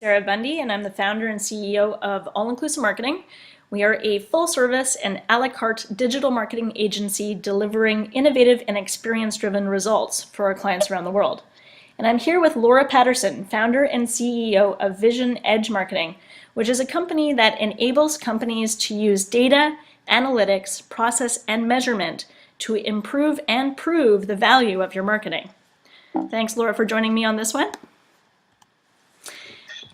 Sarah Bundy, and I'm the founder and CEO of All Inclusive Marketing. We are a full-service and a la carte digital marketing agency delivering innovative and experience-driven results for our clients around the world. And I'm here with Laura Patterson, founder and CEO of Vision Edge Marketing, which is a company that enables companies to use data, analytics, process, and measurement to improve and prove the value of your marketing. Thanks, Laura, for joining me on this one.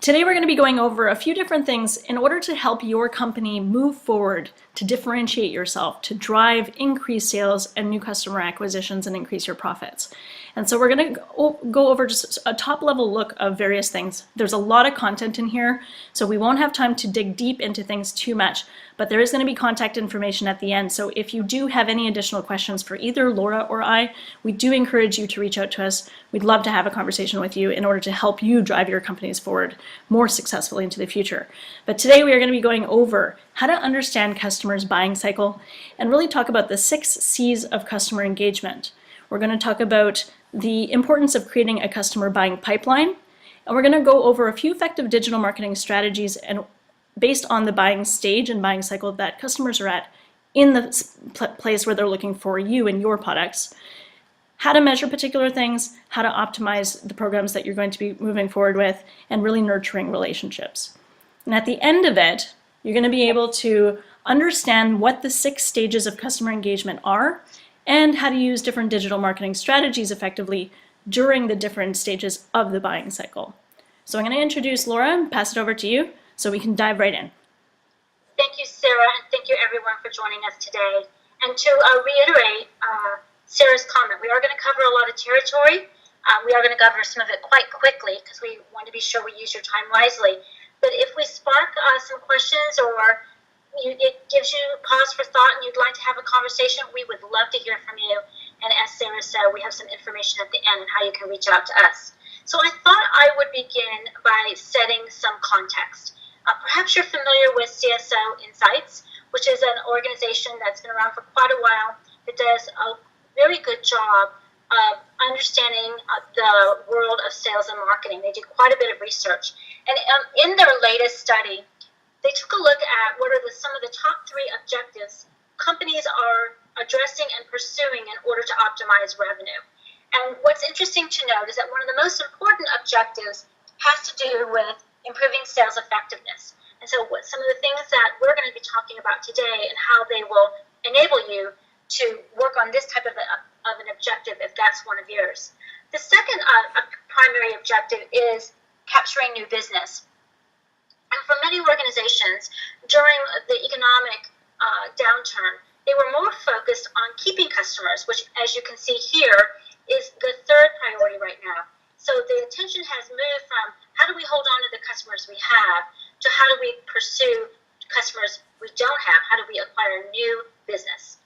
Today we're going to be going over a few different things in order to help your company move forward, to differentiate yourself, to drive increased sales and new customer acquisitions and increase your profits. And so we're going to go over just a top level look of various things. There's a lot of content in here, so we won't have time to dig deep into things too much, but there is going to be contact information at the end. So if you do have any additional questions for either Laura or I, we do encourage you to reach out to us. We'd love to have a conversation with you in order to help you drive your companies forward more successfully into the future. But today we are going to be going over how to understand customers' buying cycle and really talk about the 6 C's of customer engagement. We're going to talk about the importance of creating a customer buying pipeline, and we're going to go over a few effective digital marketing strategies and based on the buying stage and buying cycle that customers are at in the place where they're looking for you and your products, how to measure particular things, how to optimize the programs that you're going to be moving forward with, and really nurturing relationships. And at the end of it, you're going to be able to understand what the 6 stages of customer engagement are and how to use different digital marketing strategies effectively during the different stages of the buying cycle. So I'm going to introduce Laura and pass it over to you so we can dive right in. Thank you, Sarah, and thank you everyone for joining us today. And to reiterate Sarah's comment, we are going to cover a lot of territory. We are going to cover some of it quite quickly because we want to be sure we use your time wisely. But if we spark some questions or it gives you pause for thought and you'd like to have a conversation, we would love to hear from you. And as Sarah said, we have some information at the end on how you can reach out to us. So I thought I would begin by setting some context. Perhaps you're familiar with CSO Insights, which is an organization that's been around for quite a while that does a very good job of understanding the world of sales and marketing. They do quite a bit of research. And in their latest study, they took a look at what are some of the top 3 objectives companies are addressing and pursuing in order to optimize revenue. And what's interesting to note is that one of the most important objectives has to do with improving sales effectiveness. And so some of the things that we're going to be talking about today and how they will enable you to work on this type of an objective if that's one of yours. The second primary objective is capturing new business. And for many organizations, during the economic downturn, they were more focused on keeping customers, which, as you can see here, is the 3rd priority right now. So the attention has moved from how do we hold on to the customers we have to how do we pursue customers we don't have, how do we acquire new business.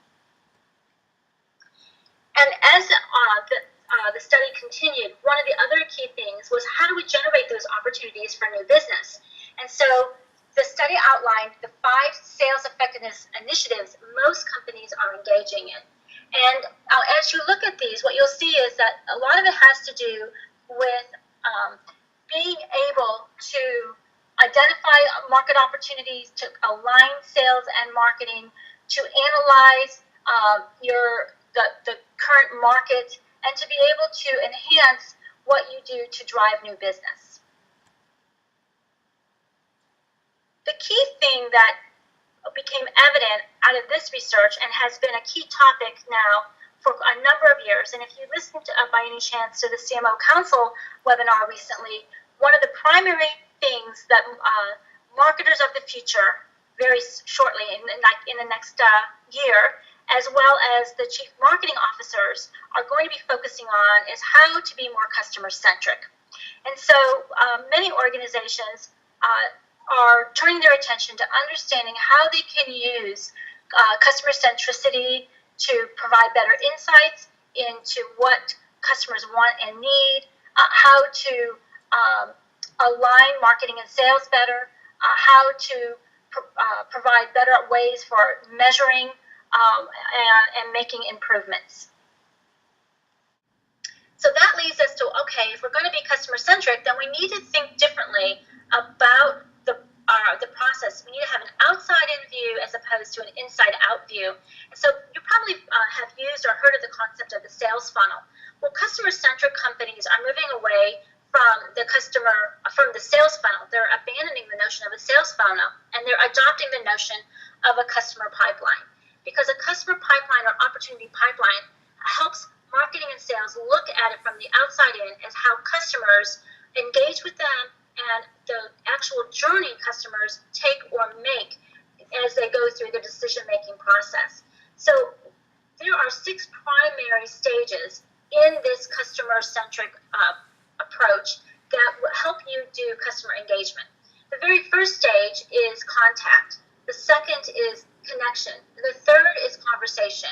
And as the study continued, one of the other key things was how do we generate those opportunities for new business? And so the study outlined the 5 sales effectiveness initiatives most companies are engaging in. And as you look at these, what you'll see is that a lot of it has to do with being able to identify market opportunities, to align sales and marketing, to analyze the current market, and to be able to enhance what you do to drive new business. The key thing that became evident out of this research and has been a key topic now for a number of years, and if you listened by any chance to the CMO Council webinar recently, one of the primary things that marketers of the future very shortly in the next year, as well as the chief marketing officers, are going to be focusing on is how to be more customer-centric. And so many organizations are turning their attention to understanding how they can use customer centricity to provide better insights into what customers want and need, how to align marketing and sales better, how to provide better ways for measuring and making improvements. So that leads us to, okay, if we're going to be customer-centric, then we need to think differently the sales funnel. They're abandoning the notion of a sales funnel, and they're adopting the notion of a customer pipeline. Because a customer pipeline or opportunity pipeline helps marketing and sales look at it from the outside in as how customers engage with them and the actual journey customers take or make as they go through the decision-making process. So there are 6 primary stages in this customer-centric approach that will help you do customer engagement. The very first stage is contact. The second is connection. The third is conversation.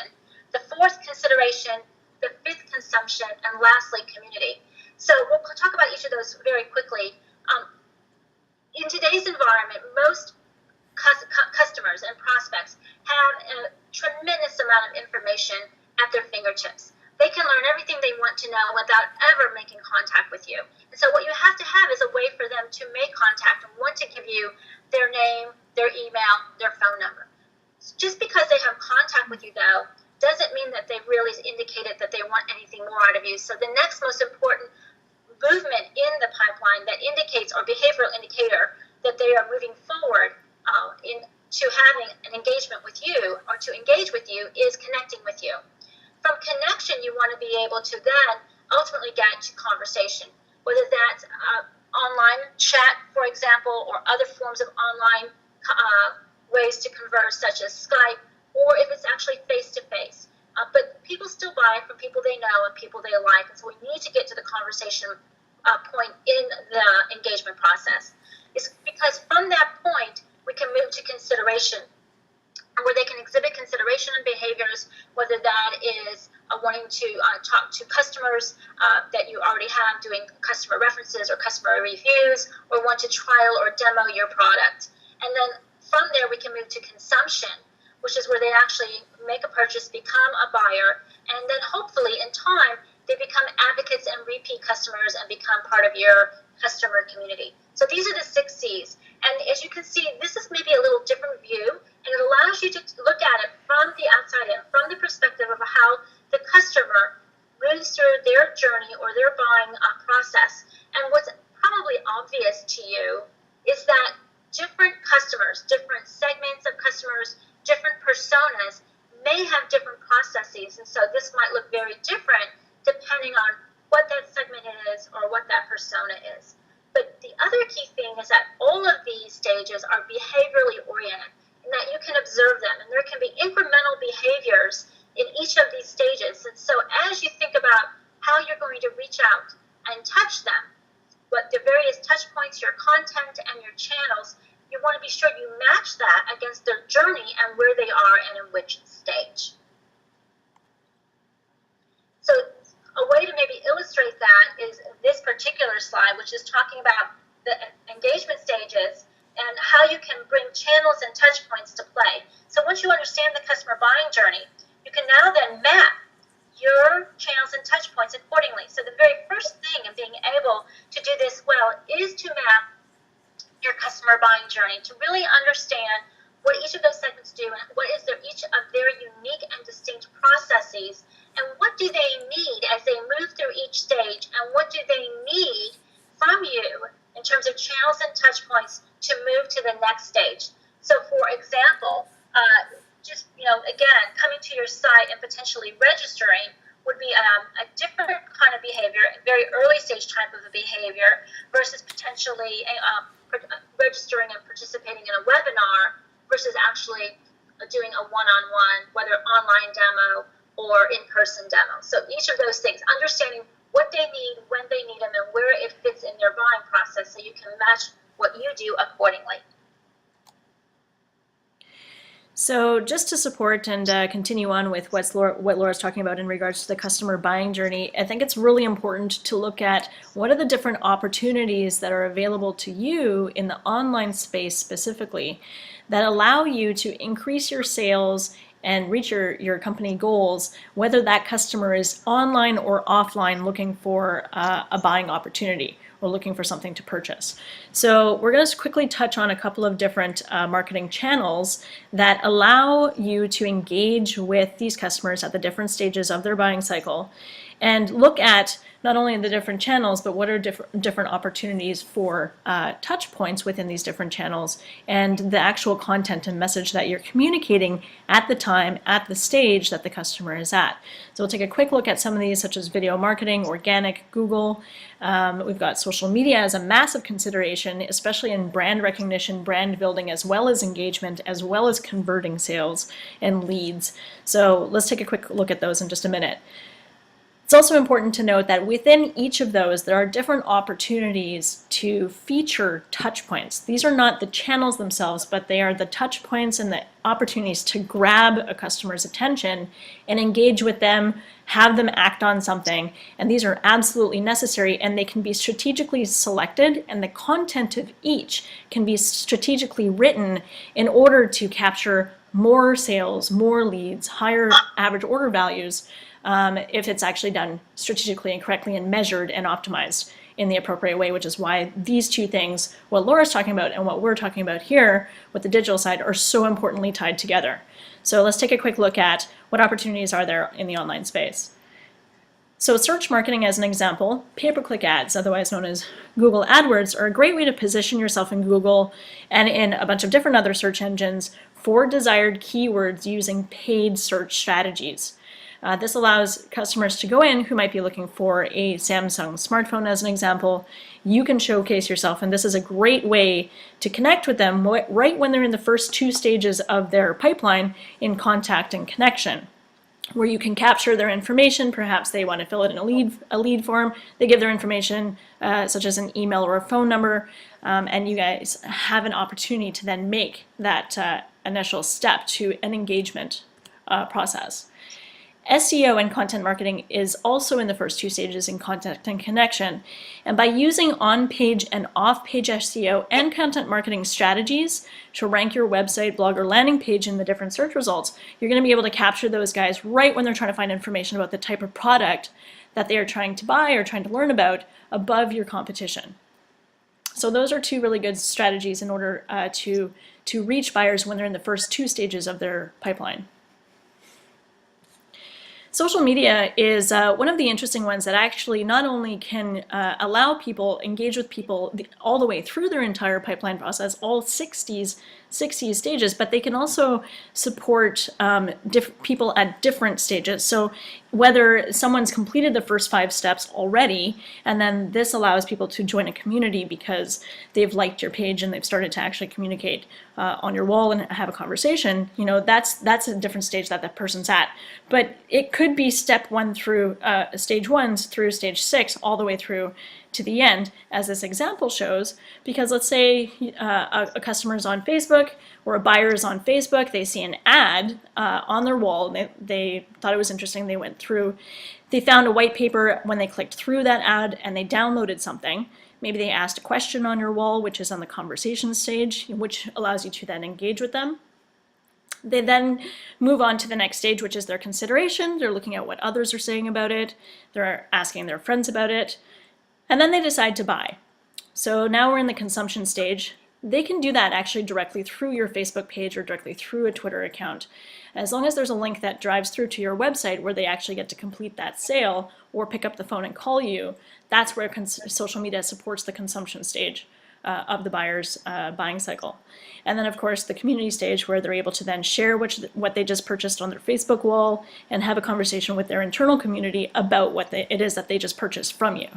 The fourth, consideration. The fifth, consumption. And lastly, community. So we'll talk about each of those very quickly. In today's environment, most customers and prospects have a tremendous amount of information at their fingertips. They can learn everything they want to know without ever making contact with you. And so what you have to have is a way for them to make contact and want to give you their name, their email, their phone number. Just because they have contact with you, though, doesn't mean that they really indicated that they want anything more out of you. So the next most important movement in the pipeline that indicates, or behavioral indicator, that they are moving forward to having an engagement with you or to engage with you is connecting with you. From connection, you want to be able to then ultimately get to conversation, whether that's online chat, for example, or other forms of online ways to converse, such as Skype, or if it's actually face-to-face. But people still buy from people they know and people they like, and so we need to get to the conversation point in the engagement process. It's because from that point, we can move to consideration, where they can exhibit consideration and behaviors, whether that is wanting to talk to customers that you already have, doing customer references or customer reviews, or want to trial or demo your product. And then from there, we can move to consumption, which is where they actually make a purchase, become a buyer, and then hopefully in time, they become advocates and repeat customers and become part of your customer community. So these are the 6 C's. And as you can see, this is maybe a little different view, and it allows you to look at it from the outside in, from the perspective of how the customer moves through their journey or their buying process. And what's probably obvious to you is that different customers, different segments of customers, different personas may have different processes. And so this might look very different depending on what that segment is or what that persona is. But the other key thing is that all of these stages are behaviorally oriented, and that you can observe them, and there can be incremental behaviors in each of these stages. And so as you think about how you're going to reach out and touch them, what the various touch points, your content, and your channels, you want to be sure you match that against their journey and where they are and in which stage. So a way to maybe illustrate that is this particular slide, which is talking about the engagement stages and how you can bring channels and touch points to play. So once you understand the customer buying journey, you can now then map your channels and touch points accordingly. So the very first thing in being able to do this well is to map your customer buying journey, to really understand what each of those segments do and what is each of their unique and distinct processes, and what do they need as they move through each stage, and what do they need from you in terms of channels and touch points to move to the next stage. So for example, just, again, coming to your site and potentially registering would be a different kind of behavior, a very early stage type of a behavior, versus potentially registering and participating in a webinar versus actually doing a one-on-one, whether online demo or in-person demo. So each of those things, understanding what they need, when they need them, and where it fits in their buying process so you can match what you do accordingly. So just to support and continue on with what Laura's talking about in regards to the customer buying journey, I think it's really important to look at what are the different opportunities that are available to you in the online space specifically that allow you to increase your sales and reach your company goals, whether that customer is online or offline looking for a buying opportunity or looking for something to purchase. So we're going to quickly touch on a couple of different marketing channels that allow you to engage with these customers at the different stages of their buying cycle and look at not only the different channels, but what are different opportunities for touch points within these different channels, and the actual content and message that you're communicating at the time, at the stage that the customer is at. So we'll take a quick look at some of these, such as video marketing, organic, Google. We've got social media as a massive consideration, especially in brand recognition, brand building, as well as engagement, as well as converting sales and leads. So let's take a quick look at those in just a minute. It's also important to note that within each of those, there are different opportunities to feature touch points. These are not the channels themselves, but they are the touch points and the opportunities to grab a customer's attention and engage with them, have them act on something. And these are absolutely necessary, and they can be strategically selected, and the content of each can be strategically written in order to capture more sales, more leads, higher average order values, if it's actually done strategically and correctly and measured and optimized in the appropriate way, which is why these two things, what Laura's talking about and what we're talking about here with the digital side, are so importantly tied together. So let's take a quick look at what opportunities are there in the online space. So search marketing, as an example, pay-per-click ads, otherwise known as Google AdWords, are a great way to position yourself in Google and in a bunch of different other search engines for desired keywords using paid search strategies. This allows customers to go in who might be looking for a Samsung smartphone, as an example. You can showcase yourself, and this is a great way to connect with them right when they're in the first two stages of their pipeline in contact and connection, where you can capture their information. Perhaps they want to fill it in a lead form. They give their information, such as an email or a phone number, and you guys have an opportunity to then make that initial step to an engagement process. SEO and content marketing is also in the first two stages in contact and connection. And by using on-page and off-page SEO and content marketing strategies to rank your website, blog, or landing page in the different search results, you're going to be able to capture those guys right when they're trying to find information about the type of product that they are trying to buy or trying to learn about above your competition. So those are two really good strategies in order to reach buyers when they're in the first two stages of their pipeline. Social media is one of the interesting ones that actually not only can allow people, engage with people all the way through their entire pipeline process, all 60 stages, but they can also support people at different stages. So whether someone's completed the first 5 steps already, and then this allows people to join a community because they've liked your page and they've started to actually communicate on your wall and have a conversation, you know, that's a different stage that that person's at. But it could be step 1 through stage 1 through stage 6, all the way through to the end, as this example shows, because let's say a customer is on Facebook or a buyer is on Facebook, they see an ad on their wall, they thought it was interesting, they went through, they found a white paper when they clicked through that ad and they downloaded something. Maybe they asked a question on your wall, which is on the conversation stage, which allows you to then engage with them. They then move on to the next stage, which is their consideration. They're looking at what others are saying about it. They're asking their friends about it. And then they decide to buy. So now we're in the consumption stage. They can do that actually directly through your Facebook page or directly through a Twitter account. As long as there's a link that drives through to your website where they actually get to complete that sale or pick up the phone and call you, that's where social media supports the consumption stage of the buyer's buying cycle. And then of course the community stage, where they're able to then share what they just purchased on their Facebook wall and have a conversation with their internal community about what it is that they just purchased from you.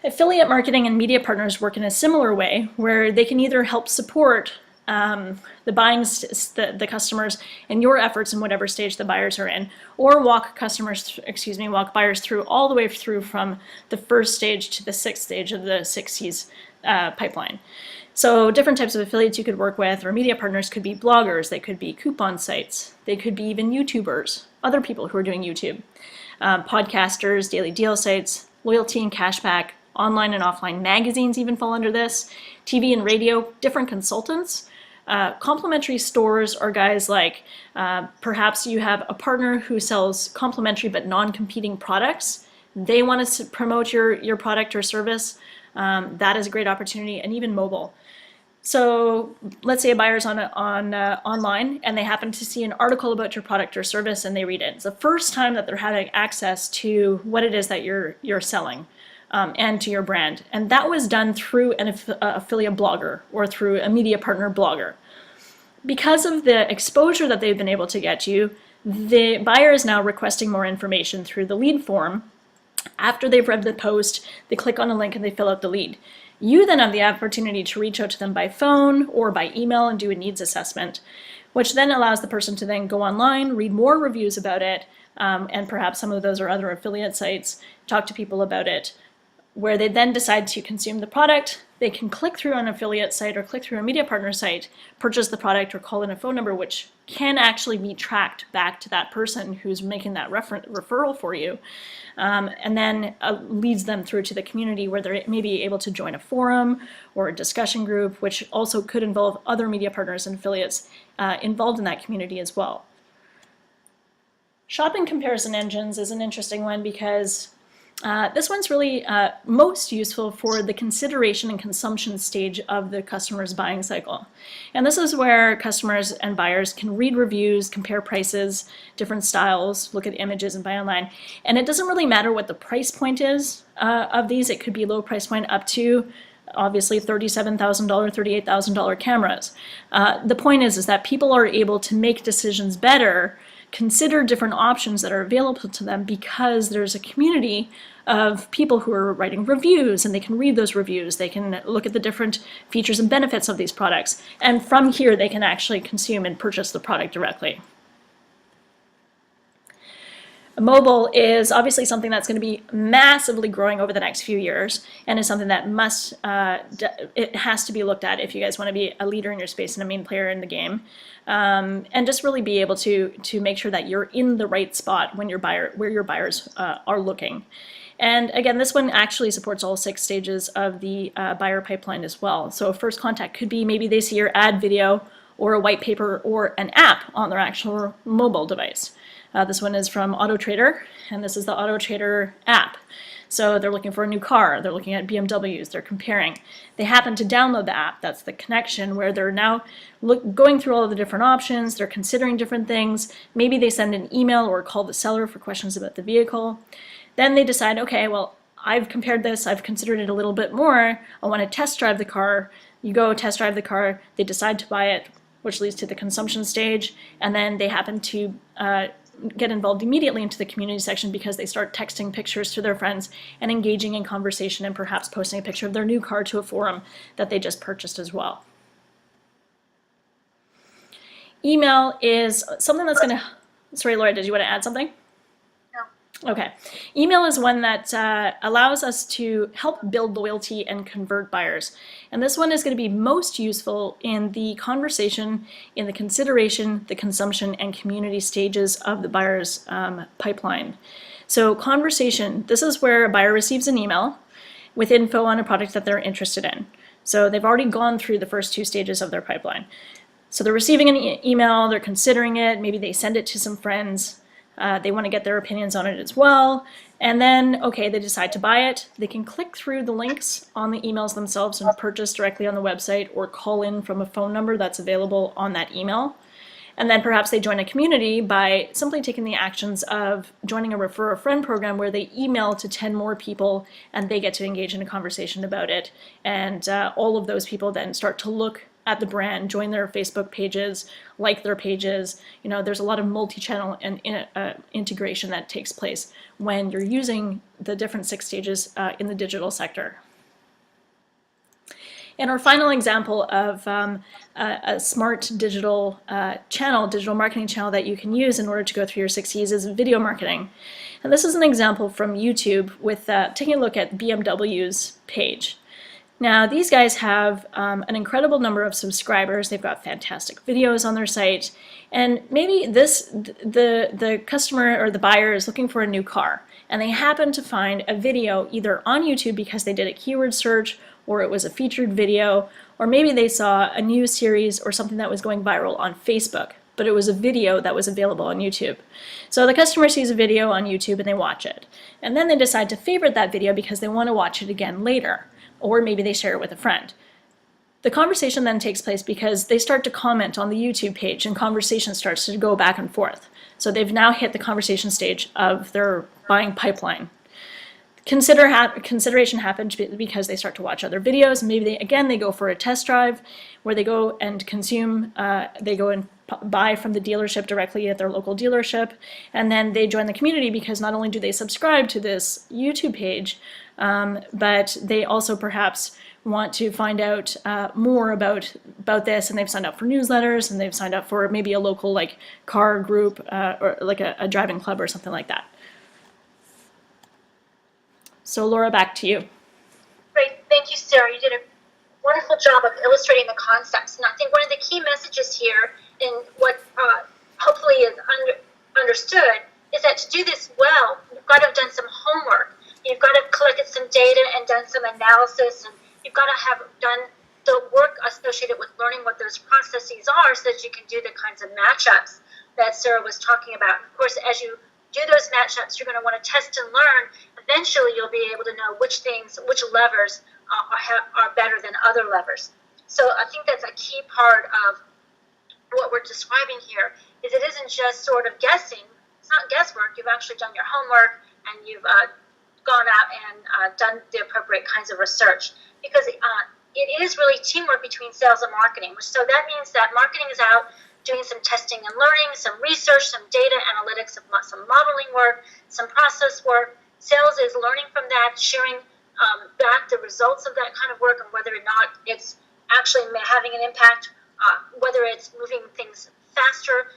Affiliate marketing and media partners work in a similar way, where they can either help support the customers and your efforts in whatever stage the buyers are in, or walk buyers through all the way through from the first stage to the 6th stage of the 6 C's pipeline. So different types of affiliates you could work with, or media partners, could be bloggers, they could be coupon sites, they could be even YouTubers, other people who are doing YouTube, podcasters, daily deal sites, loyalty and cashback, online and offline magazines even fall under this, TV and radio, different consultants. Complementary stores are guys like, perhaps you have a partner who sells complementary but non-competing products. They want to promote your product or service. That is a great opportunity, and even mobile. So let's say a buyer's online and they happen to see an article about your product or service and they read it. It's the first time that they're having access to what it is that you're selling and to your brand. And that was done through an affiliate blogger or through a media partner blogger. Because of the exposure that they've been able to get you, the buyer is now requesting more information through the lead form. After they've read the post, they click on a link and they fill out the lead. You then have the opportunity to reach out to them by phone or by email and do a needs assessment, which then allows the person to then go online, read more reviews about it, and perhaps some of those are other affiliate sites, talk to people about it, where they then decide to consume the product. They can click through an affiliate site or click through a media partner site, purchase the product, or call in a phone number, which can actually be tracked back to that person who's making that referral for you, and then leads them through to the community where they may be able to join a forum or a discussion group, which also could involve other media partners and affiliates involved in that community as well. Shopping comparison engines is an interesting one because this one's really most useful for the consideration and consumption stage of the customer's buying cycle. And this is where customers and buyers can read reviews, compare prices, different styles, look at images and buy online. And it doesn't really matter what the price point is of these. It could be low price point up to obviously $37,000, $38,000 cameras. The point is that people are able to make decisions better, consider different options that are available to them because there's a community of people who are writing reviews and they can read those reviews, they can look at the different features and benefits of these products, and from here they can actually consume and purchase the product directly. Mobile is obviously something that's going to be massively growing over the next few years and is something that it has to be looked at if you guys want to be a leader in your space and a main player in the game, and just really be able to make sure that you're in the right spot when where your buyers are looking. And again, this one actually supports all 6 stages of the buyer pipeline as well. So first contact could be maybe they see your ad video or a white paper or an app on their actual mobile device. This one is from AutoTrader, and this is the AutoTrader app. So they're looking for a new car, they're looking at BMWs, they're comparing. They happen to download the app, that's the connection, where they're now going through all of the different options, they're considering different things. Maybe they send an email or call the seller for questions about the vehicle. Then they decide, okay, well, I've compared this, I've considered it a little bit more, I want to test drive the car. You go test drive the car, they decide to buy it, which leads to the consumption stage, and then they happen to get involved immediately into the community section because they start texting pictures to their friends and engaging in conversation and perhaps posting a picture of their new car to a forum that they just purchased as well. Email is something that's going to... Sorry, Laura, did you want to add something? Okay. Email is one that allows us to help build loyalty and convert buyers. And this one is going to be most useful in the conversation, in the consideration, the consumption, and community stages of the buyer's pipeline. So conversation, this is where a buyer receives an email with info on a product that they're interested in. So they've already gone through the first 2 stages of their pipeline. So they're receiving an email, they're considering it, maybe they send it to some friends. They want to get their opinions on it as well. And then, okay, they decide to buy it. They can click through the links on the emails themselves and purchase directly on the website or call in from a phone number that's available on that email. And then perhaps they join a community by simply taking the actions of joining a refer a friend program where they email to 10 more people and they get to engage in a conversation about it. And all of those people then start to look at the brand, join their Facebook pages, like their pages. You know, there's a lot of multi-channel and integration that takes place when you're using the different 6 stages in the digital sector. And our final example of a smart digital digital marketing channel that you can use in order to go through your 6 E's is video marketing. And this is an example from YouTube with taking a look at BMW's page. Now, these guys have an incredible number of subscribers. They've got fantastic videos on their site. And maybe the customer or the buyer is looking for a new car, and they happen to find a video either on YouTube because they did a keyword search, or it was a featured video, or maybe they saw a new series or something that was going viral on Facebook, but it was a video that was available on YouTube. So the customer sees a video on YouTube and they watch it. And then they decide to favorite that video because they want to watch it again later. Or maybe they share it with a friend. The conversation then takes place because they start to comment on the YouTube page and conversation starts to go back and forth. So they've now hit the conversation stage of their buying pipeline. Consideration happens because they start to watch other videos. Maybe they go for a test drive where they go and consume, they go and buy from the dealership directly at their local dealership, and then they join the community because not only do they subscribe to this YouTube page, but they also perhaps want to find out more about this, and they've signed up for newsletters, and they've signed up for maybe a local like car group or like a driving club or something like that. So Laura, back to you. Great, thank you, Sarah. You did a wonderful job of illustrating the concepts. And I think one of the key messages here in what hopefully is understood is that to do this well, you've got to have done some homework. You've got to have collected some data and done some analysis, and you've got to have done the work associated with learning what those processes are so that you can do the kinds of matchups that Sarah was talking about. Of course, as you do those matchups, you're going to want to test and learn. Eventually, you'll be able to know which levers are better than other levers. So I think that's a key part of what we're describing here, is it isn't just sort of guessing. It's not guesswork. You've actually done your homework, and you've gone out and done the appropriate kinds of research. Because it is really teamwork between sales and marketing. So that means that marketing is out doing some testing and learning, some research, some data analytics, some modeling work, some process work. Sales is learning from that, sharing back the results of that kind of work and whether or not it's actually having an impact, whether it's moving things faster,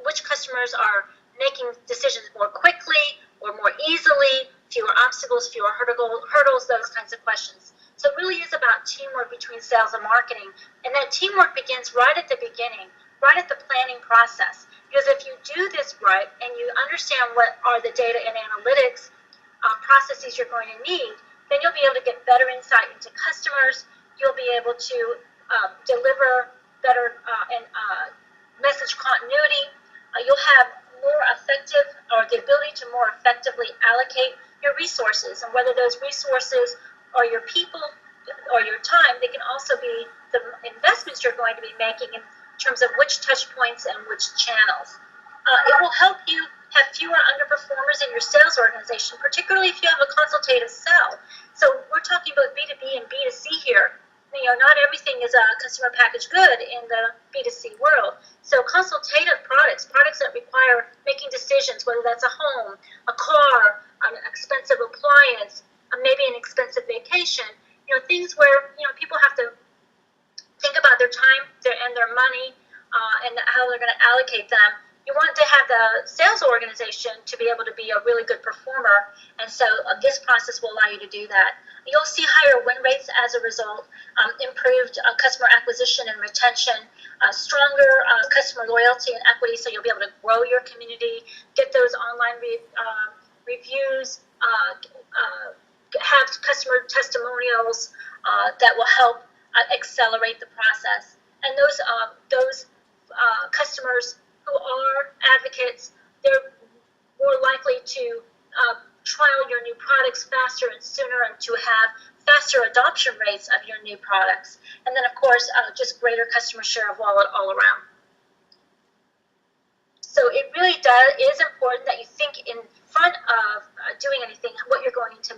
which customers are making decisions more quickly or more easily, fewer obstacles, fewer hurdles, those kinds of questions. So it really is about teamwork between sales and marketing. And that teamwork begins right at the beginning, right at the planning process. Because if you do this right and you understand what are the data and analytics processes you're going to need, then you'll be able to get better insight into customers. You'll be able to deliver better message continuity. You'll have more effective, or the ability to more effectively allocate your resources. And whether those resources are your people or your time, they can also be the investments you're going to be making in terms of which touch points and which channels. It will help you have fewer underperformers in your sales organization, particularly if you have a consultative sell. So we're talking about B2B and B2C here. Not everything is a consumer packaged good in the B2C world. So consultative products that require making decisions, whether that's a home, a car, an expensive appliance, maybe an expensive vacation, things where, people have to think about their time and their money and how they're going to allocate them. You want to have the sales organization to be able to be a really good performer, and so this process will allow you to do that. You'll see higher win rates as a result, improved customer acquisition and retention, stronger customer loyalty and equity, so you'll be able to grow your community, get those online reviews, have customer testimonials that will help accelerate the process. And those customers who are advocates, they're more likely to trial your new products faster and sooner, and to have faster adoption rates of your new products. And then, of course, just greater customer share of wallet all around. So it really is important that you think in front of doing anything, what you're going to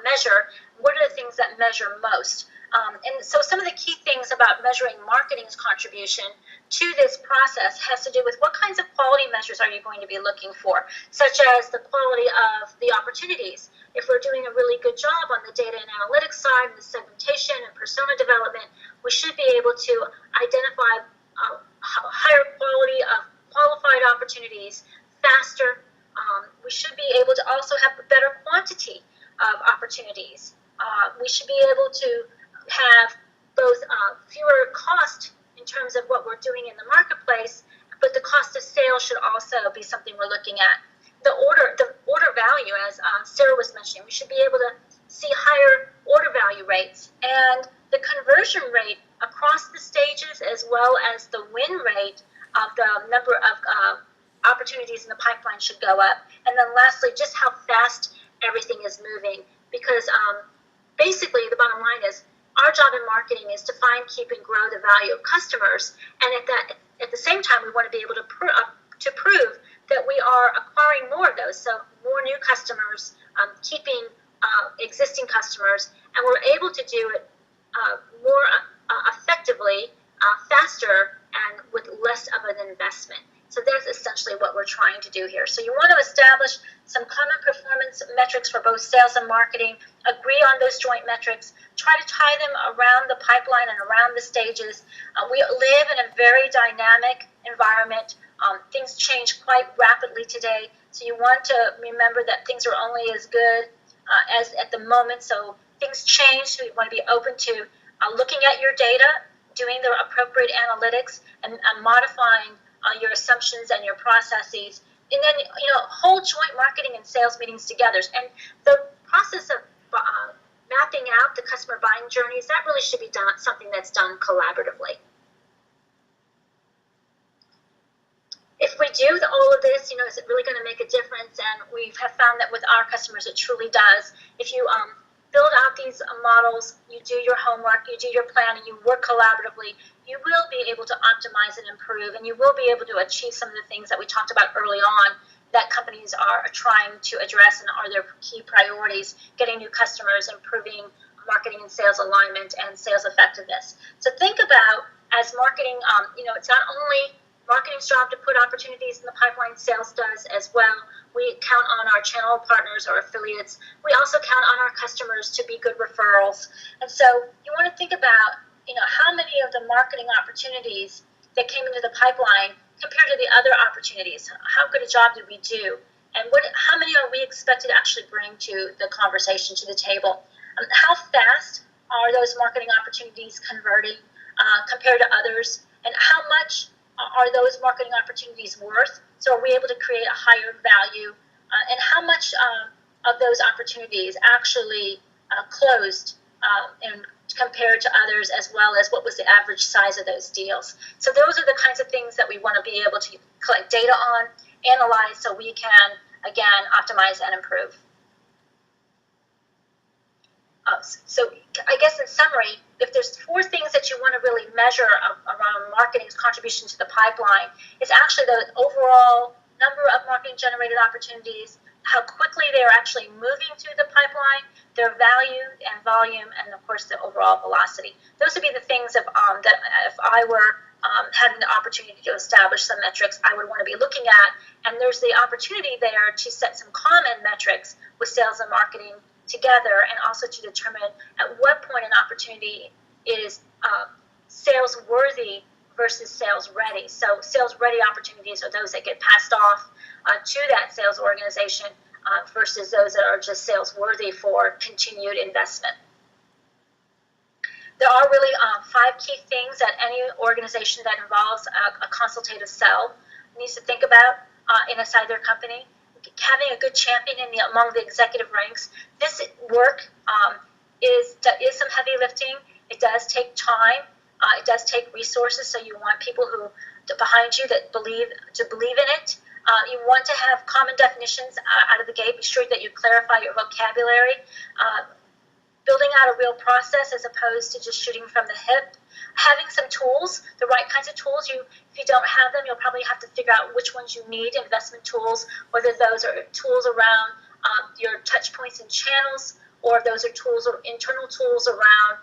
measure. What are the things that measure most? And so some of the key things about measuring marketing's contribution to this process has to do with what kinds of quality measures are you going to be looking for, such as the quality of the opportunities. If we're doing a really good job on the data and analytics side, and the segmentation and persona development, we should be able to identify higher quality of qualified opportunities faster. We should be able to also have a better quantity of opportunities. We should be able to have both fewer cost in terms of what we're doing in the marketplace, but the cost of sale should also be something we're looking at. The order value, as Sarah was mentioning, we should be able to see higher order value rates, and the conversion rate across the stages, as well as the win rate of the number of opportunities in the pipeline should go up. And then lastly, just how fast everything is moving, because basically the bottom line is our job in marketing is to find, keep, and grow the value of customers. And at the same time, we want to be able to prove that we are acquiring more of those, so more new customers, keeping existing customers, and we're able to do it more effectively, faster, and with less of an investment. So that's essentially what we're trying to do here. So you want to establish some common performance metrics for both sales and marketing, agree on those joint metrics, try to tie them around the pipeline and around the stages. We live in a very dynamic environment. Things change quite rapidly today, so you want to remember that things are only as good as at the moment. So things change, so you want to be open to looking at your data, doing the appropriate analytics, and modifying your assumptions and your processes, and then hold joint marketing and sales meetings together. And the process of mapping out the customer buying journeys, that really should be done, something that's done collaboratively. If we do all of this, is it really going to make a difference? And we have found that with our customers, it truly does. If you build out these models, you do your homework, you do your planning, you work collaboratively, you will be able to optimize and improve, and you will be able to achieve some of the things that we talked about early on that companies are trying to address and are their key priorities: getting new customers, improving marketing and sales alignment, and sales effectiveness. So think about, as marketing, it's not only marketing's job to put opportunities in the pipeline, sales does as well. We count on our channel partners or affiliates. We also count on our customers to be good referrals. And so you want to think about, how many of the marketing opportunities that came into the pipeline compared to the other opportunities. How good a job did we do? And how many are we expected to actually bring to the conversation, to the table? How fast are those marketing opportunities converting compared to others? And how much are those marketing opportunities worth? So are we able to create a higher value? And how much of those opportunities actually closed and compared to others, as well as what was the average size of those deals? So those are the kinds of things that we want to be able to collect data on, analyze, so we can, again, optimize and improve. So I guess in summary, if there's 4 things that you want to really measure around marketing's contribution to the pipeline, it's actually the overall number of marketing generated opportunities, how quickly they're actually moving through the pipeline, their value and volume, and of course the overall velocity. Those would be the things that if I were having the opportunity to establish some metrics, I would want to be looking at. And there's the opportunity there to set some common metrics with sales and marketing together, and also to determine at what point an opportunity is sales worthy versus sales ready. So sales ready opportunities are those that get passed off to that sales organization versus those that are just sales worthy for continued investment. There are really 5 key things that any organization that involves a consultative sell needs to think about inside their company. Having a good champion among the executive ranks. This work is some heavy lifting. It does take time. It does take resources. So you want people who behind you that believe in it. You want to have common definitions out of the gate. Be sure that you clarify your vocabulary. Building out a real process as opposed to just shooting from the hip. Having some tools, the right kinds of tools. If you don't have them, you'll probably have to figure out which ones you need, investment tools, whether those are tools around your touch points and channels, or if those are tools or internal tools around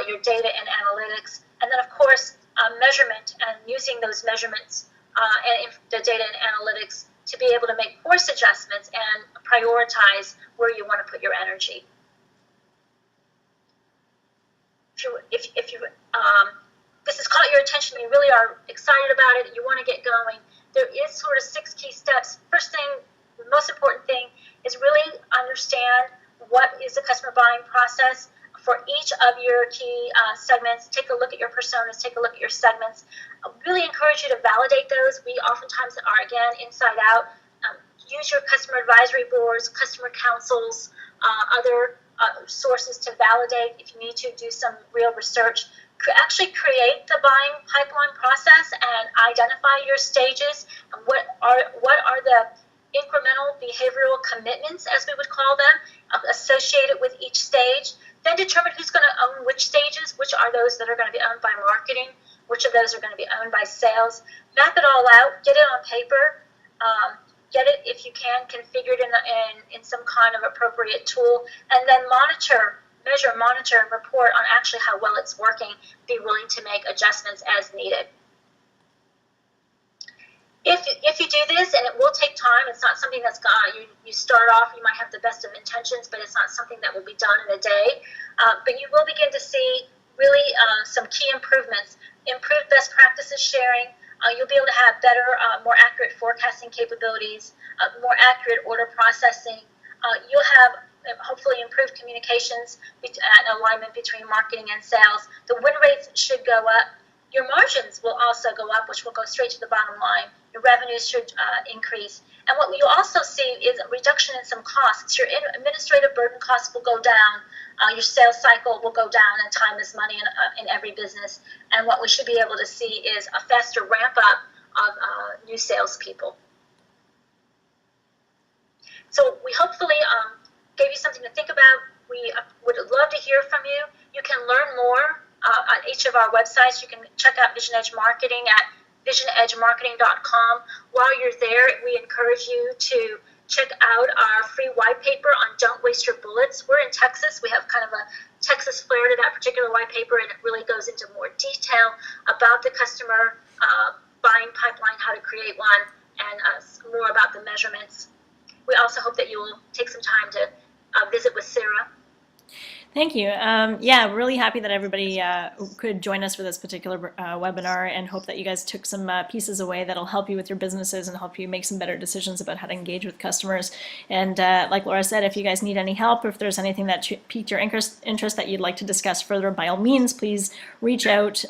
your data and analytics. And then, of course, measurement and using those measurements and the data and analytics to be able to make course adjustments and prioritize where you want to put your energy. If this has caught your attention, you really are excited about it, you want to get going, there is sort of 6 key steps. First thing, the most important thing, is really understand what is the customer buying process for each of your key segments. Take a look at your personas, take a look at your segments. I really encourage you to validate those. We oftentimes are, again, inside out. Use your customer advisory boards, customer councils, other sources to validate. If you need to do some real research, actually create the buying pipeline process and identify your stages and what are the incremental behavioral commitments, as we would call them, associated with each stage. Then determine who's going to own which stages, which are those that are going to be owned by marketing, which of those are going to be owned by sales. Map it all out, get it on paper, get it, if you can, configured in some kind of appropriate tool, and then measure, monitor, and report on actually how well it's working. Be willing to make adjustments as needed. If you do this, and it will take time, it's not something that's you start off, you might have the best of intentions, but it's not something that will be done in a day. But you will begin to see really some key improvements, improved best practices sharing. You'll be able to have better, more accurate forecasting capabilities, more accurate order processing. You'll have hopefully improved communications and alignment between marketing and sales. The win rates should go up. Your margins will also go up, which will go straight to the bottom line. Your revenues should increase. And what you'll also see is a reduction in some costs. Your administrative burden costs will go down. Your sales cycle will go down, and time is money in every business. And what we should be able to see is a faster ramp up of new salespeople. So we hopefully gave you something to think about. We would love to hear from you. You can learn more on each of our websites. You can check out Vision Edge Marketing at visionedgemarketing.com. While you're there, we encourage you to check out our free white paper on Don't Waste Your Bullets. We're in Texas. We have kind of a Texas flair to that particular white paper, and it really goes into more detail about the customer buying pipeline, how to create one, and more about the measurements. We also hope that you will take some time to visit with Sarah. Thank you. Yeah, really happy that everybody could join us for this particular webinar, and hope that you guys took some pieces away that'll help you with your businesses and help you make some better decisions about how to engage with customers. And like Laura said, if you guys need any help, or if there's anything that piqued your interest that you'd like to discuss further, by all means, please reach out.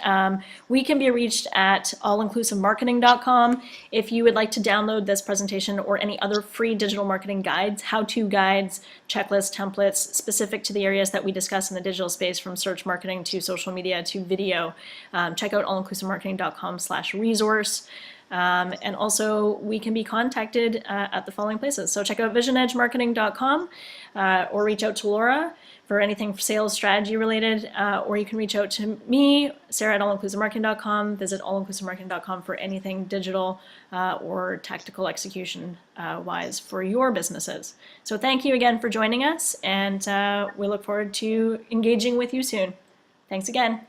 We can be reached at allinclusivemarketing.com. If you would like to download this presentation or any other free digital marketing guides, how-to guides, checklists, templates specific to the areas that we discuss in the digital space, from search marketing to social media to video, check out allinclusivemarketing.com/resource. And also we can be contacted at the following places. So check out visionedgemarketing.com, or reach out to Laura for anything sales strategy related, or you can reach out to me, Sarah at allinclusivemarketing.com. Visit allinclusivemarketing.com for anything digital or tactical execution wise for your businesses. So thank you again for joining us, and we look forward to engaging with you soon. Thanks again.